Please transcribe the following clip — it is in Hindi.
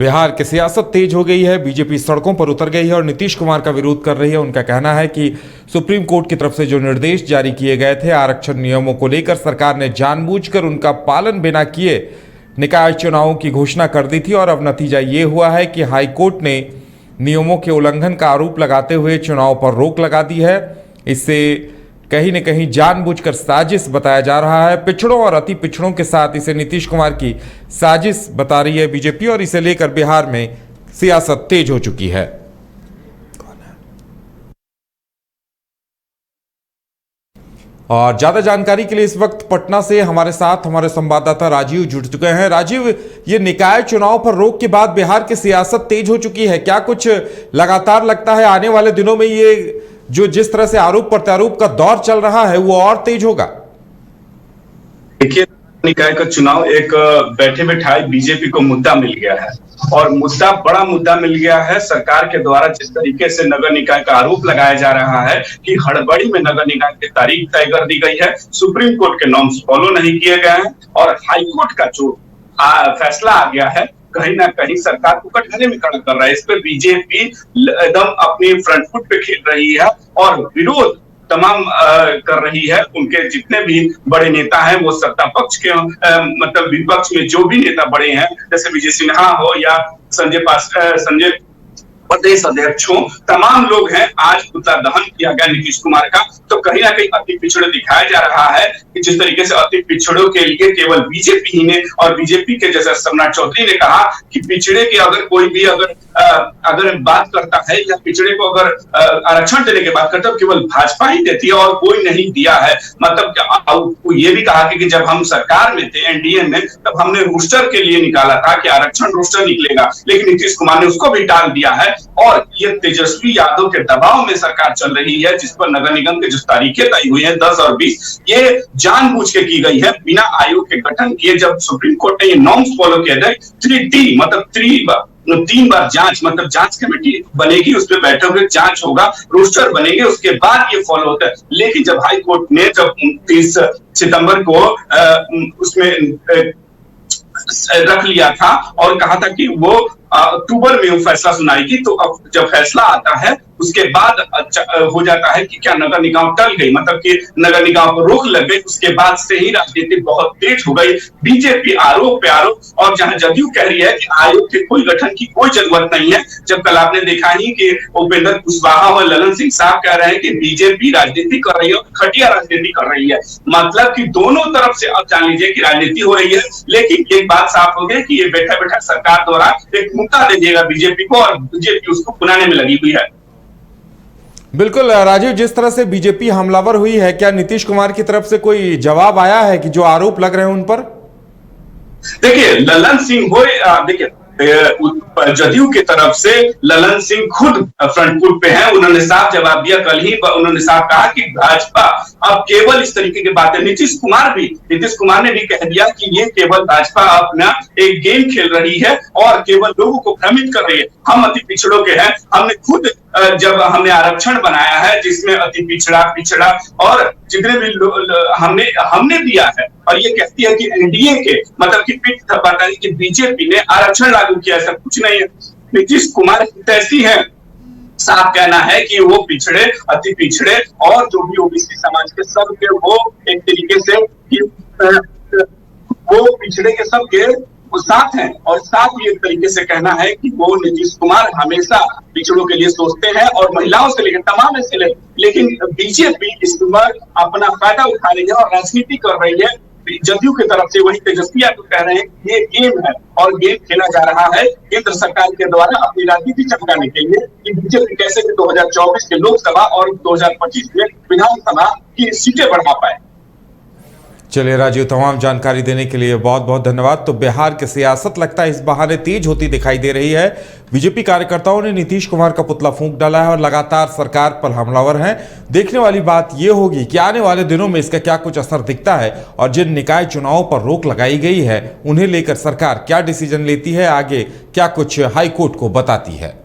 बिहार की सियासत तेज हो गई है। बीजेपी सड़कों पर उतर गई है और नीतीश कुमार का विरोध कर रही है। उनका कहना है कि सुप्रीम कोर्ट की तरफ से जो निर्देश जारी किए गए थे आरक्षण नियमों को लेकर, सरकार ने जानबूझकर उनका पालन बिना किए निकाय चुनावों की घोषणा कर दी थी और अब नतीजा ये हुआ है कि हाईकोर्ट ने नियमों के उल्लंघन का आरोप लगाते हुए चुनाव पर रोक लगा दी है। इससे कहीं न कहीं जानबूझकर साजिश बताया जा रहा है। पिछड़ों और अति पिछड़ों के साथ इसे नीतीश कुमार की साजिश बता रही है बीजेपी और इसे लेकर बिहार में सियासत तेज हो चुकी है। और ज्यादा जानकारी के लिए इस वक्त पटना से हमारे साथ हमारे संवाददाता राजीव जुड़ चुके हैं। राजीव, ये निकाय चुनाव पर रोक के बाद बिहार की सियासत तेज हो चुकी है, क्या कुछ लगातार लगता है आने वाले दिनों में ये जो जिस तरह से आरोप प्रत्यारोप का दौर चल रहा है वो और तेज होगा? देखिए, निकाय का चुनाव एक बैठे बैठाए बीजेपी को मुद्दा मिल गया है और मुद्दा बड़ा मुद्दा मिल गया है। सरकार के द्वारा जिस तरीके से नगर निकाय का आरोप लगाया जा रहा है कि हड़बड़ी में नगर निकाय की तारीख तय कर दी गई है, सुप्रीम कोर्ट के नॉर्म्स फॉलो नहीं किए गए हैं और हाईकोर्ट का जो फैसला आ गया है कहीं ना कहीं सरकार को कटघरे में खड़ा कर रहा है। इस पर बीजेपी एकदम अपनी फ्रंट फुट पे खेल रही है और विरोध तमाम कर रही है। उनके जितने भी बड़े नेता हैं वो सत्ता पक्ष के मतलब विपक्ष में जो भी नेता बड़े हैं, जैसे विजय सिन्हा हो या संजय प्रदेश अध्यक्ष हो, तमाम लोग हैं। आज पुतला दहन किया गया नीतीश कुमार का, तो कहीं ना कहीं अति पिछड़े दिखाया जा रहा है कि जिस तरीके से अति पिछड़ों के लिए केवल बीजेपी ही ने और बीजेपी के जैसे सम्राट चौधरी ने कहा कि पिछड़े के अगर कोई भी अगर बात करता है या पिछड़े को अगर आरक्षण देने की बात करता है, केवल भाजपा ही देती है और कोई नहीं दिया है। मतलब ये भी कहा कि जब हम सरकार में थे एनडीए में, तब हमने रोस्टर के लिए निकाला था कि आरक्षण रोस्टर निकलेगा, लेकिन नीतीश कुमार ने उसको भी टाल दिया है और ये तेजस्वी यादव के दबाव में सरकार चल रही है, जिस पर नगर निगम की जो तारीखें तय हुई हैं 10 और 20, ये जानबूझ के की गई है बिना आयोग के गठन किए। जब सुप्रीम कोर्ट ने ये नॉर्म्स फॉलो किए थे 3D मतलब 3 बार जांच, मतलब जांच कमेटी बनेगी, उस पर बैठे हुए जांच होगा, रोस्टर बनेंगे, उसके बाद ये फॉलो होता है। लेकिन जब हाई कोर्ट ने जब 29 सितंबर को उसमें रख लिया था और कहा था कि वो अक्टूबर में वो फैसला सुनाएगी, तो अब जब फैसला आता है उसके बाद हो जाता है कि क्या नगर निगम टल गई, मतलब कि नगर निगम पर रोक लग गई। उसके बाद से ही राजनीति बहुत तेज हो गई। बीजेपी आरोप पे आरोप, और जहां जदयू कह रही है कि आयोग के कोई गठन की कोई जरूरत नहीं है, जब कल आपने देखा ही कि उपेंद्र कुशवाहा और ललन सिंह साहब कह रहे हैं कि बीजेपी राजनीति कर रही है, खटिया राजनीति कर रही है। मतलब कि दोनों तरफ से अब जान लीजिए कि राजनीति हो रही है। लेकिन एक बात साफ हो गई कि ये बैठा बैठा सरकार द्वारा एक मुद्दा दे देगा बीजेपी को और बीजेपी उसको पुनाने में लगी हुई है। बिल्कुल राजीव, जिस तरह से बीजेपी हमलावर हुई है, क्या नीतीश कुमार की तरफ से कोई जवाब आया है कि जो आरोप लग रहे हैं उन पर? देखिए, ललन सिंह हो, देखिए जदयू की तरफ से ललन सिंह खुद फ्रंट फुट पे हैं। उन्होंने साफ जवाब दिया, कल ही उन्होंने साफ कहा कि भाजपा अब केवल इस तरीके की बातें, नीतीश कुमार ने भी कह दिया कि ये केवल भाजपा अपना एक गेम खेल रही है और केवल लोगों को भ्रमित कर रही है। हम अति पिछड़ों के हैं, हमने खुद जब हमने आरक्षण बनाया है जिसमें अति पिछड़ा और जितने भी हमने दिया है, और ये कहती है कि एनडीए के मतलब कि पीठ थपथपाने की बीजेपी ने आरक्षण लागू किया, ऐसा कुछ नहीं है। नीतीश कुमार ऐसी है, साफ कहना है कि वो पिछड़े, अति पिछड़े और जो भी ओबीसी समाज के सब के वो एक तरीके से वो पिछड़े के सब के वो साथ हैं, और साथ ही एक तरीके से कहना है कि वो नीतीश कुमार हमेशा पिछड़ों के लिए सोचते हैं और महिलाओं से लेकर तमाम ऐसे लेकिन बीजेपी इस बार अपना फायदा उठा रही है और राजनीति कर रही है। जदयू की तरफ से वही तेजस्वी यादव कह रहे हैं कि ये गेम है और गेम खेला जा रहा है केंद्र सरकार के द्वारा अपनी राजनीति चमकाने के लिए कि बीजेपी कैसे 2024 के लोकसभा और 2025 में विधानसभा की सीटें बढ़ा पाए। चलिए राजीव, तमाम जानकारी देने के लिए बहुत बहुत धन्यवाद। तो बिहार की सियासत लगता है इस बहाने तेज होती दिखाई दे रही है। बीजेपी कार्यकर्ताओं ने नीतीश कुमार का पुतला फूंक डाला है और लगातार सरकार पर हमलावर हैं। देखने वाली बात यह होगी कि आने वाले दिनों में इसका क्या कुछ असर दिखता है और जिन निकाय चुनावों पर रोक लगाई गई है उन्हें लेकर सरकार क्या डिसीजन लेती है, आगे क्या कुछ हाईकोर्ट को बताती है।